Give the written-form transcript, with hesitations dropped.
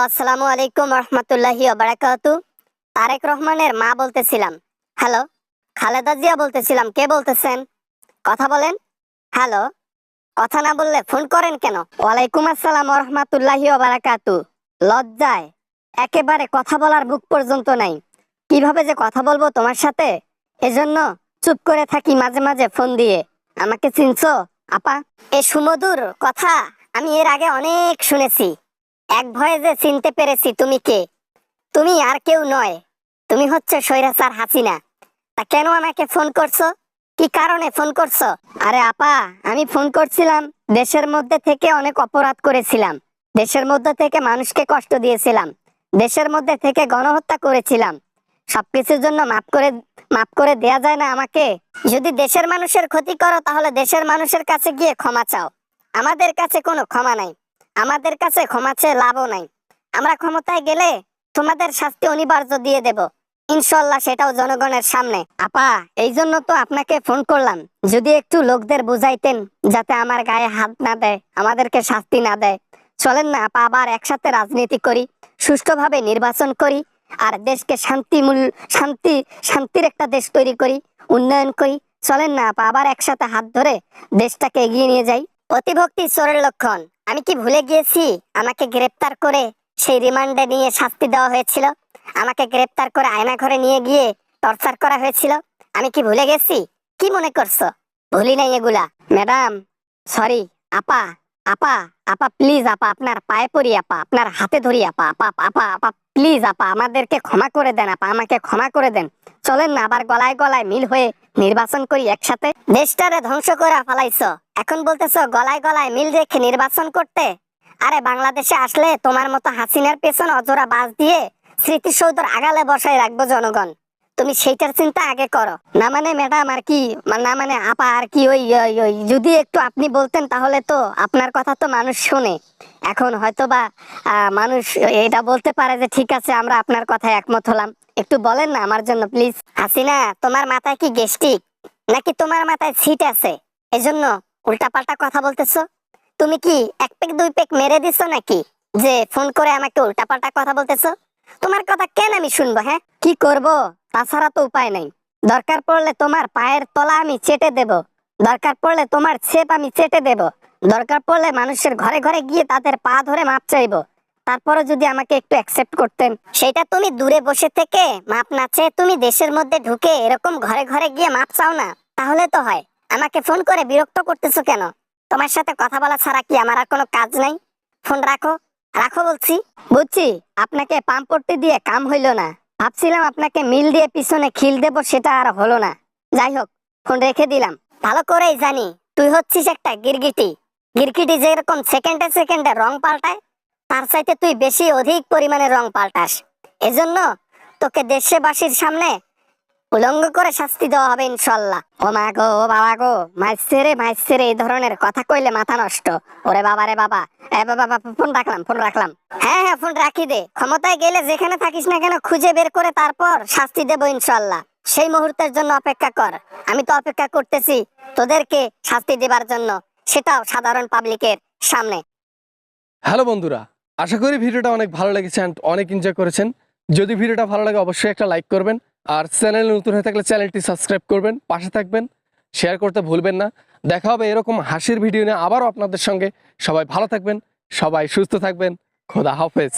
আসসালামু আলাইকুম রহমতুল্লাহি ওয়া বারাকাতু। তারেক রহমানের মা বলতেছিলাম। হ্যালো, খালেদা জিয়া বলতেছিলাম। কে বলতেছেন? কথা বলেন। হ্যালো, কথা না বললে ফোন করেন কেন? ওয়ালাইকুম আসসালাম রহমতুল্লাহি ওয়া বারাকাতু। লজ্জায় একেবারে কথা বলার মুখ পর্যন্ত নাই। কিভাবে যে কথা বলবো তোমার সাথে, এজন্য চুপ করে থাকি মাঝে মাঝে ফোন দিয়ে। আমাকে চিনছো আপা? এ সুমধুর কথা আমি এর আগে অনেক শুনেছি। এক ভয়ে যে চিনতে পেরেছি তুমি কে। তুমি আর কেউ নয়, তুমি হচ্ছে স্বৈরাচার হাসিনা। তা কেন আমাকে ফোন করছো? কি কারণে ফোন করছো? আরে আপা, আমি ফোন করছিলাম, দেশের মধ্যে থেকে অনেক অপরাধ করেছিলাম, দেশের মধ্যে থেকে মানুষকে কষ্ট দিয়েছিলাম, দেশের মধ্যে থেকে গণহত্যা করেছিলাম। সবকিছুর জন্য মাফ করে দেয়া যায় না আমাকে? যদি দেশের মানুষের ক্ষতি করো তাহলে দেশের মানুষের কাছে গিয়ে ক্ষমা চাও। আমাদের কাছে কোনো ক্ষমা নাই, আমাদের কাছে ক্ষমা চেয়ে লাভও নাই। আমরা ক্ষমতায় গেলে তোমাদের শাস্তি অনিবার্য দিয়ে দেব, ইনশাল্লাহ, সেটাও জনগণের সামনে। আপা, এই জন্য তো আপনাকে ফোন করলাম, যদি একটু লোকদের বুঝাইতেন যাতে আমার গায়ে হাত না দেয়, আমাদেরকে শাস্তি না দেয়। চলেন না আপা, আবার একসাথে রাজনীতি করি, সুষ্ঠুভাবে নির্বাচন করি, আর দেশকে শান্তির একটা দেশ তৈরি করি, উন্নয়ন করি। চলেন না আপা, আবার একসাথে হাত ধরে দেশটাকে এগিয়ে নিয়ে যাই। অতিভক্তি চোরের লক্ষণ। আমি কি ভুলে গিয়েছি আমাকে গ্রেপ্তার করে সেই রিমান্ডে নিয়ে শাস্তি দেওয়া হয়েছিল? আমাকে গ্রেপ্তার করে আয়না ঘরে নিয়ে গিয়ে টর্চার করা হয়েছিল। আমি কি ভুলে গেছি? কি মনে করছো? ভুলি নাই এগুলা। Madam, sorry. আপা, আপা, আপা প্লিজ আপা, আপনার পায়ে পড়ি আপা, আপনার হাতে ধরি আপা, আপা আপা আপা প্লিজ আপা, আমাদেরকে ক্ষমা করে দেন আপা, আমাকে ক্ষমা করে দেন। চলেন না আবার গলায় গলায় মিল হয়ে নির্বাচন করি একসাথে। দেশটারে ধ্বংস করে ফালাইছো, এখন বলতেছো গলায় গলায় মিল রেখে নির্বাচন করতে? আরে বাংলাদেশে আসলে তোমার মতো হাসিনার পেছনে অজোড়া বাস দিয়ে স্মৃতিসৌধর আগালে বসায় রাখবো জনগণ। তুমি সেইটার চিন্তা আগে করো। না মানে ম্যাডাম আর কি, না মানে আপা আর কি, ওই ওই ওই যদি একটু আপনি বলতেন তাহলে তো আপনার কথা তো মানুষ শুনে। এখন হয়তো বা মানুষ এটা বলতে পারে যে ঠিক আছে, আমরা আপনার কথায় একমত হলাম। একটু বলেন না আমার জন্য প্লিজ। হাসিনা, তোমার মাথায় কি গ্যাস্ট্রিক নাকি তোমার মাথায় ছিট আছে এজন্য উল্টাপাল্টা কথা বলতেছো? তুমি কি এক পেক দুই পেক মেরে দিছো নাকি যে ফোন করে আমাকে উল্টাপাল্টা কথা বলতেছো? তোমার কথা কেন আমি শুনবো? হ্যাঁ, কি করব? তাছাড়া তো উপায় নাই। দরকার পড়লে তোমার পায়ের তলা আমি চেটে দেব, দরকার পড়লে তোমার ছেপ আমি চেটে দেব, দরকার পড়লে মানুষের ঘরে ঘরে গিয়ে তাদের পা ধরে মাপ চাইবো। তারপরে যদি আমাকে একটু অ্যাকসেপ্ট করতেন। সেটা তুমি দূরে বসে থেকে মাপ না চেয়ে তুমি দেশের মধ্যে ঢুকে এরকম ঘরে ঘরে গিয়ে মাপ চাও না, তাহলে তো হয়। আমাকে ফোন করে বিরক্ত করতেছো কেন? তোমার সাথে কথা বলা ছাড়া কি আমার আর কোনো কাজ নাই? ফোন রাখো, রাখো বলছি। বুঝছি, আপনাকে পাম্পট্টি দিয়ে কাম হইল না। ভাবছিলাম আপনাকে মিল দিয়ে পিছনে খিল দেব, সেটা আর হলো না। যাই হোক, ফোন রেখে দিলাম। ভালো করেই জানি তুই হচ্ছিস একটা গিরগিটি। গিরগিটি যেরকম সেকেন্ডে সেকেন্ডে রং পাল্টায়, তার চাইতে তুই বেশি অধিক পরিমাণে রং পাল্টাস। এজন্য তোকে দেশবাসীর সামনে উলঙ্গ করে শাস্তি দেওয়া হবে ইনশাল্লাহ। ও মা গো, ও বাবা গো, মাইছে রে, এই ধরনের কথা কইলে মাথা নষ্ট। ওরে বাবা রে বাবা। এ বাবা, ফোন রাখলাম, ফোন রাখলাম। হ্যাঁ হ্যাঁ, ফোন রাখি দে। ক্ষমতায় গেলে যেখানে থাকিস না কেন খুঁজে বের করে তারপর শাস্তি দেব ইনশাল্লাহ। সেই মুহূর্তের জন্য অপেক্ষা কর। আমি তো অপেক্ষা করতেছি তোদেরকে শাস্তি দেবার জন্য, সেটাও সাধারণ পাবলিকের সামনে। হ্যালো বন্ধুরা, আশা করি ভিডিওটা অনেক ভালো লেগেছে অ্যান্ড অনেক এনজয় করেছেন। যদি ভিডিওটা ভালো লাগে অবশ্যই একটা লাইক করবেন, আর চ্যানেল নতুন হয়ে থাকলে চ্যানেলটি সাবস্ক্রাইব করবেন, পাশে থাকবেন, শেয়ার করতে ভুলবেন না। দেখা হবে এরকম হাসির ভিডিও নিয়ে আবারও আপনাদের সঙ্গে। সবাই ভালো থাকবেন, সবাই সুস্থ থাকবেন। খোদা হাফেজ।